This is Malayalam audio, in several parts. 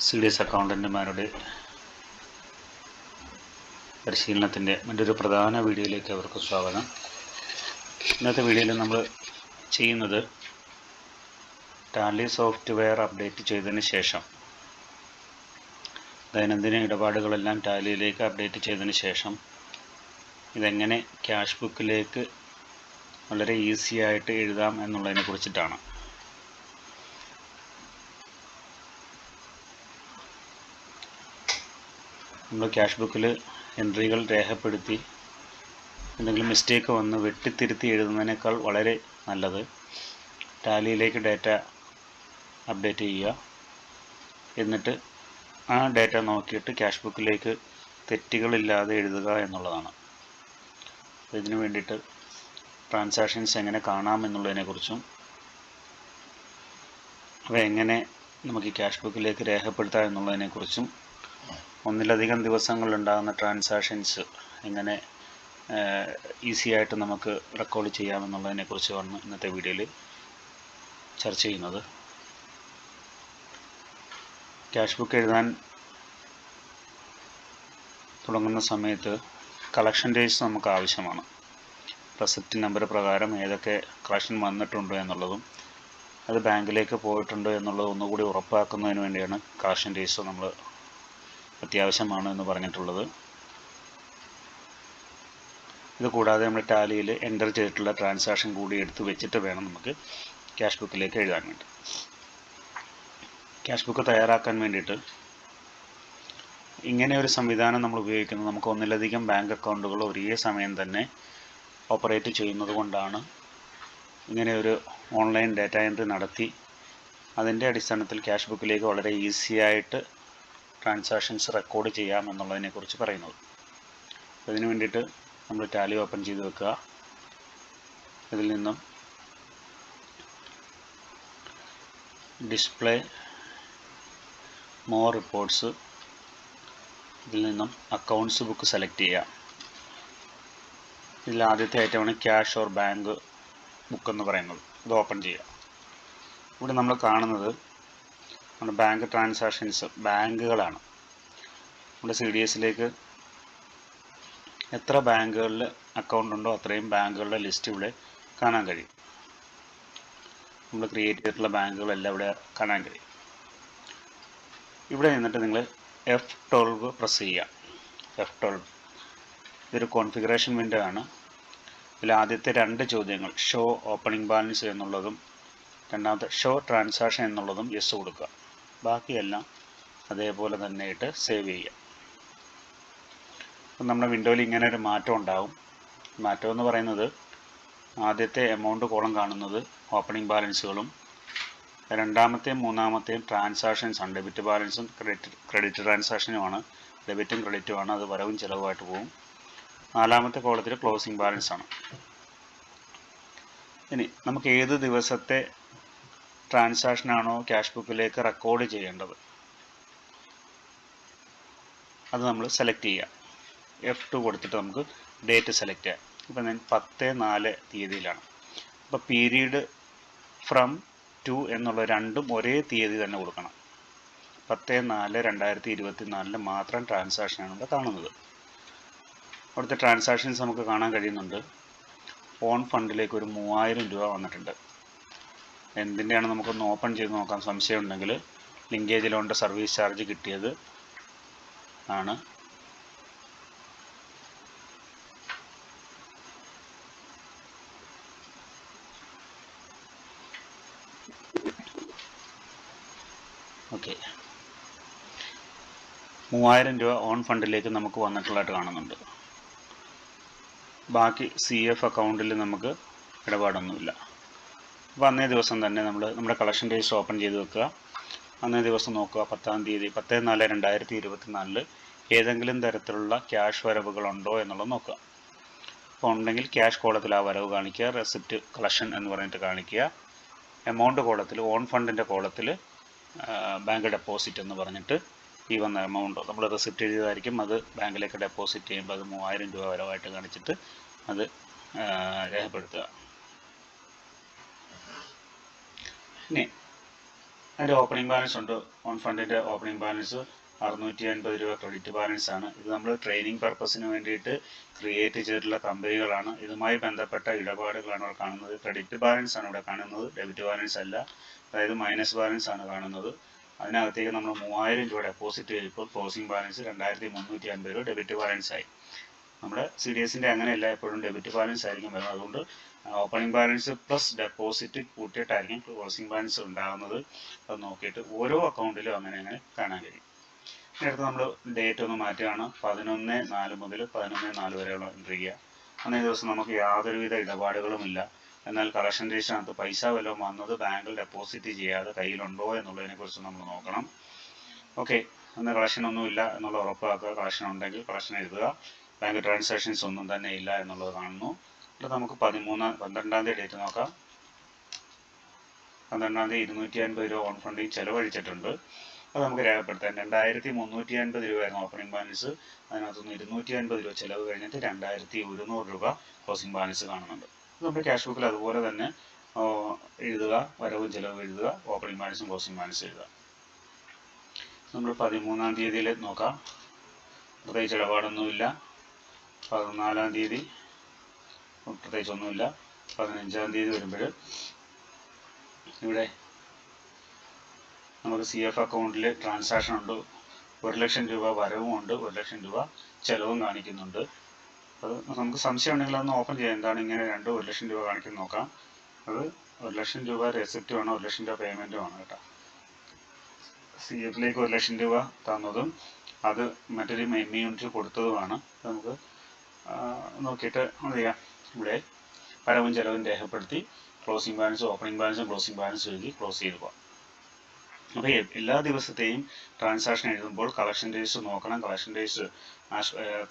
സീരിയസ് അക്കൗണ്ടന്റുമാരുടെ പരിശീലനത്തിൻ്റെ മറ്റൊരു പ്രധാന വീഡിയോയിലേക്ക് അവർക്ക് സ്വാഗതം. ഇന്നത്തെ വീഡിയോയിൽ നമ്മൾ ചെയ്യുന്നത് ടാലി സോഫ്റ്റ്വെയർ അപ്ഡേറ്റ് ചെയ്തതിന് ശേഷം ദൈനംദിന ഇടപാടുകളെല്ലാം ടാലിയിലേക്ക് അപ്ഡേറ്റ് ചെയ്തതിന് ശേഷം ഇതെങ്ങനെ ക്യാഷ് ബുക്കിലേക്ക് വളരെ ഈസി ആയിട്ട് എഴുതാം എന്നുള്ളതിനെ കുറിച്ചിട്ടാണ്. നമ്മൾ ക്യാഷ് ബുക്കിൽ എൻട്രികൾ രേഖപ്പെടുത്തി എന്തെങ്കിലും മിസ്റ്റേക്ക് വന്ന് വെട്ടിത്തിരുത്തി എഴുതുന്നതിനേക്കാൾ വളരെ നല്ലത് ടാലിയിലേക്ക് ഡാറ്റ അപ്ഡേറ്റ് ചെയ്യുക, എന്നിട്ട് ആ ഡാറ്റ നോക്കിയിട്ട് ക്യാഷ് ബുക്കിലേക്ക് തെറ്റുകളില്ലാതെ എഴുതുക എന്നുള്ളതാണ്. ഇതിനു വേണ്ടിയിട്ട് ട്രാൻസാക്ഷൻസ് എങ്ങനെ കാണാം എന്നുള്ളതിനെക്കുറിച്ചും അവ എങ്ങനെ നമുക്ക് ക്യാഷ് ബുക്കിലേക്ക് രേഖപ്പെടുത്താം എന്നുള്ളതിനെക്കുറിച്ചും ഒന്നിലധികം ദിവസങ്ങളുണ്ടാകുന്ന ട്രാൻസാക്ഷൻസ് എങ്ങനെ ഈസി ആയിട്ട് നമുക്ക് റെക്കോർഡ് ചെയ്യാമെന്നുള്ളതിനെക്കുറിച്ചാണ് ഇന്നത്തെ വീഡിയോയിൽ ചർച്ച ചെയ്യുന്നത്. ക്യാഷ് ബുക്ക് എഴുതാൻ തുടങ്ങുന്ന സമയത്ത് കളക്ഷൻ ഡേറ്റ്സ് നമുക്ക് ആവശ്യമാണ്. റെസിപ്റ്റ് നമ്പർ പ്രകാരം ഏതൊക്കെ കളക്ഷൻ വന്നിട്ടുണ്ടോ എന്നുള്ളതും അത് ബാങ്കിലേക്ക് പോയിട്ടുണ്ടോ എന്നുള്ളത് ഒന്നുകൂടി ഉറപ്പാക്കുന്നതിന് വേണ്ടിയാണ് കളക്ഷൻ ഡേറ്റ്സ് നമ്മൾ അത്യാവശ്യമാണ് എന്ന് പറഞ്ഞിട്ടുള്ളത്. ഇത് കൂടാതെ നമ്മൾ ടാലിയിൽ എൻ്റർ ചെയ്തിട്ടുള്ള ട്രാൻസാക്ഷൻ കൂടി എടുത്ത് വെച്ചിട്ട് വേണം നമുക്ക് ക്യാഷ് ബുക്കിലേക്ക് എഴുതാൻ വേണ്ടി. ക്യാഷ് ബുക്ക് തയ്യാറാക്കാൻ വേണ്ടിയിട്ട് ഇങ്ങനെ ഒരു സംവിധാനം നമ്മൾ ഉപയോഗിക്കുന്നത് നമുക്ക് ഒന്നിലധികം ബാങ്ക് അക്കൗണ്ടുകൾ ഒരേ സമയം തന്നെ ഓപ്പറേറ്റ് ചെയ്യുന്നത് കൊണ്ടാണ്. ഇങ്ങനെ ഒരു ഓൺലൈൻ ഡാറ്റ എൻട്രി നടത്തി അതിൻ്റെ അടിസ്ഥാനത്തിൽ ക്യാഷ് ബുക്കിലേക്ക് വളരെ ഈസി ആയിട്ട് ട്രാൻസാക്ഷൻസ് റെക്കോർഡ് ചെയ്യാം എന്നുള്ളതിനെക്കുറിച്ച് പറയുന്നത്. അതിന് വേണ്ടിയിട്ട് നമ്മൾ ടാലി ഓപ്പൺ ചെയ്ത് വെക്കുക. ഇതിൽ നിന്നും ഡിസ്പ്ലേ മോർ റിപ്പോർട്ട്സ്, ഇതിൽ നിന്നും അക്കൗണ്ട്സ് ബുക്ക് സെലക്ട് ചെയ്യുക. ഇതിൽ ആദ്യത്തെ ഐറ്റമാണ് ക്യാഷ് ഓർ ബാങ്ക് ബുക്ക് എന്ന് പറയുന്നത്. ഇത് ഓപ്പൺ ചെയ്യുക. ഇവിടെ നമ്മൾ കാണുന്നത് നമ്മുടെ ബാങ്ക് ട്രാൻസാക്ഷൻസ് ബാങ്കുകളാണ്. നമ്മുടെ സി ഡി എസിലേക്ക് എത്ര ബാങ്കുകളിൽ അക്കൗണ്ട് ഉണ്ടോ അത്രയും ബാങ്കുകളുടെ ലിസ്റ്റ് ഇവിടെ കാണാൻ കഴിയും. നമ്മൾ ക്രിയേറ്റ് ചെയ്തിട്ടുള്ള ബാങ്കുകളെല്ലാം ഇവിടെ കാണാൻ കഴിയും. ഇവിടെ നിന്നിട്ട് നിങ്ങൾ F12 പ്രസ് ചെയ്യുക. F12 ഇതൊരു കോൺഫിഗറേഷൻ വിൻഡോ ആണ്. ഇതിൽ ആദ്യത്തെ രണ്ട് ചോദ്യങ്ങൾ ഷോ ഓപ്പണിംഗ് ബാലൻസ് എന്നുള്ളതും രണ്ടാമത്തെ ഷോ ട്രാൻസാക്ഷൻ എന്നുള്ളതും യെസ് കൊടുക്കുക. ബാക്കിയെല്ലാം അതേപോലെ തന്നെ ഇട്ട് സേവ് ചെയ്യുക. അപ്പം നമ്മുടെ വിൻഡോയിൽ ഇങ്ങനെ ഒരു മാറ്റം ഉണ്ടാകും. മാറ്റം എന്ന് പറയുന്നത് ആദ്യത്തെ എമൗണ്ട് കോളം കാണുന്നത് ഓപ്പണിംഗ് ബാലൻസുകളും രണ്ടാമത്തെയും മൂന്നാമത്തെയും ട്രാൻസാക്ഷൻസ് ആണ്. ഡെബിറ്റ് ബാലൻസും ക്രെഡിറ്റ് ട്രാൻസാക്ഷനുമാണ്. ഡെബിറ്റും ക്രെഡിറ്റുമാണ്. അത് വരവും ചിലവുമായിട്ട് പോകും. നാലാമത്തെ കോളത്തിൽ ക്ലോസിംഗ് ബാലൻസ് ആണ്. ഇനി നമുക്ക് ഏത് ദിവസത്തെ ട്രാൻസാക്ഷനാണോ ക്യാഷ് ബുക്കിലേക്ക് റെക്കോർഡ് ചെയ്യേണ്ടത് അത് നമ്മൾ സെലക്ട് ചെയ്യുക. F2 കൊടുത്തിട്ട് നമുക്ക് ഡേറ്റ് സെലക്ട് ചെയ്യാം. ഇപ്പം ഞാൻ 10/4 തീയതിയിലാണ്. അപ്പോൾ പീരീഡ് ഫ്രം ടു എന്നുള്ള രണ്ടും ഒരേ തീയതി തന്നെ കൊടുക്കണം. 10/4/2024 മാത്രം ട്രാൻസാക്ഷനാണ് ഇവിടെ കാണുന്നത്. അവിടുത്തെ ട്രാൻസാക്ഷൻസ് നമുക്ക് കാണാൻ കഴിയുന്നുണ്ട്. ഓൺ ഫണ്ടിലേക്ക് ഒരു 3000 രൂപ വന്നിട്ടുണ്ട്. എന്തിൻ്റെയാണ് നമുക്കൊന്ന് ഓപ്പൺ ചെയ്ത് നോക്കാൻ സംശയമുണ്ടെങ്കിൽ ലിങ്കേജ് ലോണിൻ്റെ സർവീസ് ചാർജ് കിട്ടിയത് ആണ്. ഓക്കെ, 3000 രൂപ ഓൺ ഫണ്ടിലേക്ക് നമുക്ക് വന്നിട്ടുള്ളതായിട്ട് കാണുന്നുണ്ട്. ബാക്കി CF അക്കൗണ്ടിൽ നമുക്ക് ഇടപാടൊന്നുമില്ല. അപ്പോൾ അന്നേ ദിവസം തന്നെ നമ്മുടെ കളക്ഷൻ ഡേറ്റ്സ് ഓപ്പൺ ചെയ്ത് വെക്കുക. അന്നേ ദിവസം നോക്കുക 10-ാം തീയതി 10/4/2024 ഏതെങ്കിലും തരത്തിലുള്ള ക്യാഷ് വരവുകളുണ്ടോ എന്നുള്ളത് നോക്കുക. അപ്പോൾ ഉണ്ടെങ്കിൽ ക്യാഷ് കോളത്തിൽ ആ വരവ് കാണിക്കുക. റെസിപ്റ്റ് കളക്ഷൻ എന്ന് പറഞ്ഞിട്ട് കാണിക്കുക. എമൗണ്ട് കോളത്തിൽ ഓൺ ഫണ്ടിൻ്റെ കോളത്തിൽ ബാങ്ക് ഡെപ്പോസിറ്റ് എന്ന് പറഞ്ഞിട്ട് ഈ വന്ന എമൗണ്ട് നമ്മൾ റെസിപ്റ്റ് എഴുതിയതായിരിക്കും. അത് ബാങ്കിലേക്ക് ഡെപ്പോസിറ്റ് ചെയ്യുമ്പോൾ അത് 3000 രൂപ വരവായിട്ട് കാണിച്ചിട്ട് അത് രേഖപ്പെടുത്തുക. ഇനി അതിൻ്റെ ഓപ്പണിംഗ് ബാലൻസ് ഉണ്ട്. ഓൺ ഫണ്ടിൻ്റെ ഓപ്പണിംഗ് ബാലൻസ് 650 രൂപ ക്രെഡിറ്റ് ബാലൻസ് ആണ്. ഇത് നമ്മൾ ട്രെയിനിങ് പർപ്പസിന് വേണ്ടിയിട്ട് ക്രിയേറ്റ് ചെയ്തിട്ടുള്ള കമ്പനികളാണ്. ഇതുമായി ബന്ധപ്പെട്ട ഇടപാടുകളാണ് ഇവിടെ കാണുന്നത്. ക്രെഡിറ്റ് ബാലൻസ് ആണ് ഇവിടെ കാണുന്നത്, ഡെബിറ്റ് ബാലൻസ് അല്ല. അതായത് മൈനസ് ബാലൻസ് ആണ് കാണുന്നത്. അതിനകത്തേക്ക് നമ്മൾ 3000 രൂപ ഡെപ്പോസിറ്റ് ചെയ്തപ്പോൾ ക്ലോസിംഗ് ബാലൻസ് 2350 രൂപ ഡെബിറ്റ് ബാലൻസ് ആയി. നമ്മുടെ CDSൻ്റെ അങ്ങനെയല്ല, എപ്പോഴും ഡെബിറ്റ് ബാലൻസ് ആയിരിക്കും വരുന്നത്. അതുകൊണ്ട് ഓപ്പണിംഗ് ബാലൻസ് പ്ലസ് ഡെപ്പോസിറ്റ് കൂട്ടിയിട്ടായിരിക്കും ക്ലോസിംഗ് ബാലൻസ് ഉണ്ടാകുന്നത്. അത് നോക്കിയിട്ട് ഓരോ അക്കൗണ്ടിലും അങ്ങനെ കാണാൻ കഴിയും. അടുത്ത് നമ്മൾ ഡേറ്റ് ഒന്ന് മാറ്റുകയാണ്. 11/4 മുതൽ 11/4 വരെയുള്ള എൻട്രി ചെയ്യുക. അന്നേ ദിവസം നമുക്ക് യാതൊരുവിധ ഇടപാടുകളുമില്ല. എന്നാൽ കളക്ഷൻ രജിസ്റ്ററിനകത്ത് പൈസ വല്ലതും വന്നത് ബാങ്കിൽ ഡെപ്പോസിറ്റ് ചെയ്യാതെ കയ്യിലുണ്ടോ എന്നുള്ളതിനെ കുറിച്ച് നമ്മൾ നോക്കണം. ഓക്കെ, അന്ന് കളക്ഷൻ ഒന്നുമില്ല എന്നുള്ള ഉറപ്പാക്കുക. കളക്ഷൻ ഉണ്ടെങ്കിൽ കളക്ഷൻ എഴുതുക. ബാങ്ക് ട്രാൻസാക്ഷൻസ് ഒന്നും തന്നെ ഇല്ല എന്നുള്ളത് കാണുന്നു. എന്നിട്ട് നമുക്ക് 12-ാം തീയതി ഡേറ്റ് നോക്കാം. 12-ാം തീയതി 250 രൂപ ഓൺ ഫണ്ടിൽ ചെലവഴിച്ചിട്ടുണ്ട്. അത് നമുക്ക് രേഖപ്പെടുത്താം. 2350 രൂപയായിരുന്നു ഓപ്പണിംഗ് ബാലൻസ്. അതിനകത്തുനിന്ന് 250 രൂപ ചിലവ് കഴിഞ്ഞിട്ട് 2100 രൂപ ക്ലോസിംഗ് ബാലൻസ് കാണുന്നുണ്ട്. ഇത് നമ്മുടെ ക്യാഷ് ബുക്കിൽ അതുപോലെ തന്നെ എഴുതുക. വരവും ചിലവും എഴുതുക, ഓപ്പണിംഗ് ബാലൻസും ക്ലോസിംഗ് ബാലൻസും എഴുതുക. നമ്മൾ 13-ാം തീയതിയിൽ നോക്കാം. പ്രത്യേകിച്ച് ഇടപാടൊന്നുമില്ല. 14-ാം തീയതി പ്രത്യേകിച്ചൊന്നുമില്ല. 15-ാം തീയതി വരുമ്പോൾ ഇവിടെ നമുക്ക് CF അക്കൗണ്ടിൽ ട്രാൻസാക്ഷൻ ഉണ്ട്. 1,00,000 രൂപ വരവും ഉണ്ട്, 1,00,000 രൂപ ചിലവും കാണിക്കുന്നുണ്ട്. അത് നമുക്ക് സംശയം ഉണ്ടെങ്കിൽ അതൊന്ന് ഓപ്പൺ ചെയ്യാം. എന്താണ് ഇങ്ങനെ 1,00,000 രൂപ കാണിക്കുന്നത് നോക്കാം. അത് 1,00,000 രൂപ റെസിപ്റ്റ് വേണം, 1,00,000 രൂപ പേയ്മെൻറ്റ് വേണം കേട്ടോ. CFലേക്ക് 1,00,000 രൂപ തന്നതും അത് മറ്റൊരു യൂണിറ്റ് കൊടുത്തതുമാണ്. നമുക്ക് നോക്കിയിട്ട് എന്ത് ചെയ്യാം, ഇവിടെ വരവും ചിലവും രേഖപ്പെടുത്തി ക്ലോസിംഗ് ബാലൻസും ഓപ്പണിംഗ് ബാലൻസും ക്ലോസിംഗ് ബാലൻസും എഴുതി ക്ലോസ് ചെയ്ത് പോകാം. അപ്പോൾ എല്ലാ ദിവസത്തെയും ട്രാൻസാക്ഷൻ എഴുതുമ്പോൾ കളക്ഷൻ രജിസ്റ്റർ നോക്കണം. കളക്ഷൻ രജിസ്റ്റർ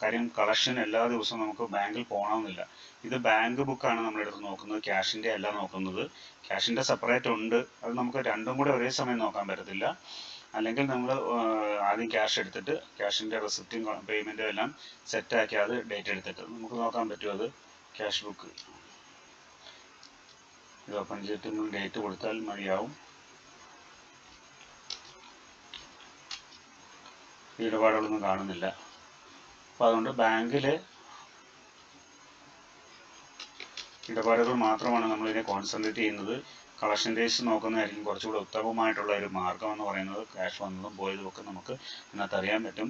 കാര്യം കളക്ഷൻ എല്ലാ ദിവസവും നമുക്ക് ബാങ്കിൽ പോകണമെന്നില്ല. ഇത് ബാങ്ക് ബുക്കാണ് നമ്മളെടുത്ത് നോക്കുന്നത്, ക്യാഷിൻ്റെ അല്ല നോക്കുന്നത്. ക്യാഷിൻ്റെ സെപ്പറേറ്റ് ഉണ്ട്. അത് നമുക്ക് രണ്ടും കൂടെ ഒരേ സമയം നോക്കാൻ പറ്റത്തില്ല. അല്ലെങ്കിൽ നമ്മൾ ആദ്യം ക്യാഷ് എടുത്തിട്ട് ക്യാഷിൻ്റെ റെസിപ്റ്റും പേയ്മെൻറ്റും എല്ലാം സെറ്റാക്കി അത് ഡേറ്റ് എടുത്തിട്ട് നമുക്ക് നോക്കാൻ പറ്റും. അത് ക്യാഷ് ബുക്ക് ഇത് ഓപ്പൺ ചെയ്തിട്ട് ഡേറ്റ് കൊടുത്താൽ മതിയാവും. ഇടപാടുകളൊന്നും കാണുന്നില്ല. അപ്പോൾ അതുകൊണ്ട് ബാങ്കിലെ ഇടപാടുകൾ മാത്രമാണ് നമ്മളിതിനെ കോൺസെൻട്രേറ്റ് ചെയ്യുന്നത്. കളക്ഷൻ രജിസ്റ്റർ നോക്കുന്നതായിരിക്കും കുറച്ചുകൂടെ ഉത്തമമായിട്ടുള്ള ഒരു മാർഗം എന്ന് പറയുന്നത്. ക്യാഷ് വന്നതും പോയതും ഒക്കെ നമുക്ക് ഇതിനകത്ത് അറിയാൻ പറ്റും.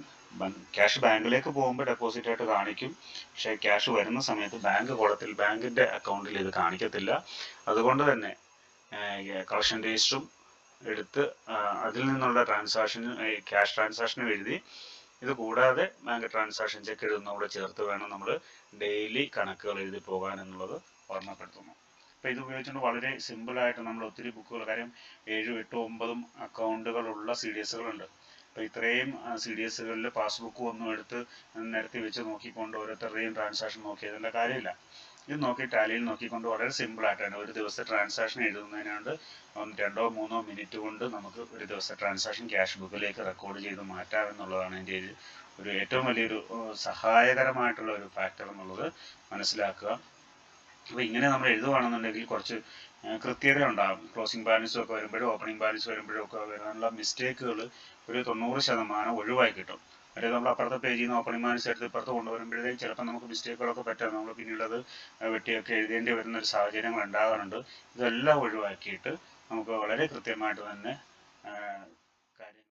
ക്യാഷ് ബാങ്കിലേക്ക് പോകുമ്പോൾ ഡെപ്പോസിറ്റ് ആയിട്ട് കാണിക്കും. പക്ഷേ ക്യാഷ് വരുന്ന സമയത്ത് ബാങ്ക് കോളത്തിൽ ബാങ്കിൻ്റെ അക്കൗണ്ടിൽ ഇത് കാണിക്കത്തില്ല. അതുകൊണ്ട് തന്നെ കളക്ഷൻ രജിസ്റ്ററും എടുത്ത് അതിൽ നിന്നുള്ള ട്രാൻസാക്ഷന് ക്യാഷ് ട്രാൻസാക്ഷനും എഴുതി, ഇത് കൂടാതെ ബാങ്ക് ട്രാൻസാക്ഷൻ ചെക്ക് എഴുതുന്ന കൂടെ ചേർത്ത് വേണം നമ്മൾ ഡെയിലി കണക്കുകൾ എഴുതി പോകാൻ എന്നുള്ളത് ഓർമ്മപ്പെടുത്തുന്നു. അപ്പോൾ ഇത് ഉപയോഗിച്ചുകൊണ്ട് വളരെ സിമ്പിളായിട്ട് നമ്മൾ ഒത്തിരി ബുക്കുകൾ, കാര്യം 7, 8, 9 അക്കൗണ്ടുകളുള്ള CDSകളുണ്ട്. അപ്പോൾ ഇത്രയും CDSകളിൽ പാസ്ബുക്ക് ഒന്നും എടുത്ത് നിരത്തി വെച്ച് നോക്കിക്കൊണ്ട് ഓരോരുത്തരുടെയും ട്രാൻസാക്ഷൻ നോക്കിയതിൻ്റെ കാര്യമില്ല. ഇത് നോക്കി ടാലിയിൽ നോക്കിക്കൊണ്ട് വളരെ സിമ്പിളായിട്ടാണ് ഒരു ദിവസത്തെ ട്രാൻസാക്ഷൻ എഴുതുന്നതിനാണ്ട് 2-3 മിനിറ്റ് കൊണ്ട് നമുക്ക് ഒരു ദിവസത്തെ ട്രാൻസാക്ഷൻ ക്യാഷ് ബുക്കിലേക്ക് റെക്കോർഡ് ചെയ്ത് മാറ്റാം എന്നുള്ളതാണ് എൻ്റെ ഒരു ഏറ്റവും വലിയൊരു സഹായകരമായിട്ടുള്ള ഒരു ഫാക്ടർ എന്നുള്ളത് മനസ്സിലാക്കുക. അപ്പോൾ ഇങ്ങനെ നമ്മൾ എഴുതുകയാണെന്നുണ്ടെങ്കിൽ കുറച്ച് കൃത്യത ഉണ്ടാകും. ക്ലോസിംഗ് ബാലൻസും ഒക്കെ വരുമ്പോഴും ഓപ്പണിംഗ് ബാലൻസ് വരുമ്പോഴും ഒക്കെ വരാനുള്ള മിസ്റ്റേക്കുകൾ ഒരു 90% ഒഴിവായി കിട്ടും. അതായത് നമ്മൾ അപ്പുറത്തെ പേജിൽ നിന്ന് ഓപ്പണിംഗ് ബാലൻസ് എടുത്ത് ഇപ്പുറത്ത് കൊണ്ടുവരുമ്പോഴത്തേക്ക് ചിലപ്പോൾ നമുക്ക് മിസ്റ്റേക്കുകളൊക്കെ പറ്റാം. നമ്മൾ പിന്നീട് അത് വെട്ടിയൊക്കെ എഴുതേണ്ടി വരുന്ന ഒരു സാഹചര്യങ്ങൾ ഉണ്ടാകാറുണ്ട്. ഇതെല്ലാം ഒഴിവാക്കിയിട്ട് നമുക്ക് വളരെ കൃത്യമായിട്ട് തന്നെ